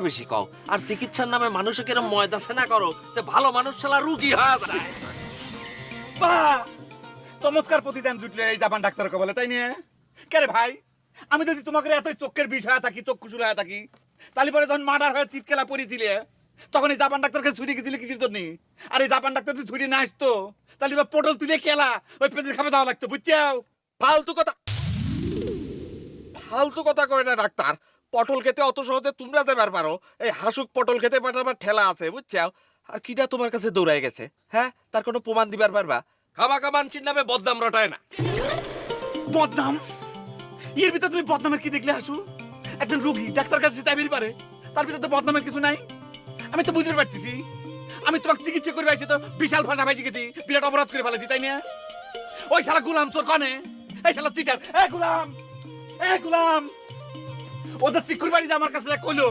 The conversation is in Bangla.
বেশি কও আর চিকিৎসার নামে মানুষকে এরকম ময়দা সেনা করো যে ভালো মানুষ শালা রুগী হয়ে যায়। বাহ, চমৎকার প্রতিদান জুটলে এই জাপান ডাক্তারকে বলে, তাই নিয়ে কে ভাই? আমি যদি তোমাকে এতই চোখের বিষ হয়ে থাকি, চক্ষুশুল হয়ে থাকি, তাহলে পরে যখন মার্ডার হয়ে চিৎকেলা পড়েছিলে তখন এই জাপান ডাক্তারকে ছুটি গেছিলে কিসের জন্য? আর এই জাপান ডাক্তার যদি ছুটি না আসতো তাহলে বা পটল তুলে খেলা ওই পেটের খাবে দেওয়া লাগতো, বুঝছাও? ফালতু কথা, ফালতু কথা কয় না ডাক্তার। পটল খেতে অত সহজে তোমরা যাবার পারো, এই হাসুক পটল খেতে পাঠাবার ঠেলা আছে, বুঝছাও? আর কিটা তোমার কাছে দৌড়াই গেছে, হ্যাঁ? তার কোনো প্রমাণ দিবার পারবা? খামা কামানচির নামে বদনাম রটায় না। বদনাম? এর ভিতর তুমি বদনামের কি দেখলে হাসু? একজন রোগী ডাক্তার কাছে যাইবেই পারে, তার ভিতর তো বদনামের কিছু নাই। আমি তো বুঝতে পারতেছি, আমি তোমাকে চিকিৎসা করে আসি তো বিশাল ভাষা ভাই শিখেছি, বিরাট অপরাধ করে ফেলেছি, তাই না? ওই শালা গুলাম চোর কনে, এই শালা চিটার, এ গুলাম, ওদের চিকুর বাড়ি যে আমার কাছে কইলো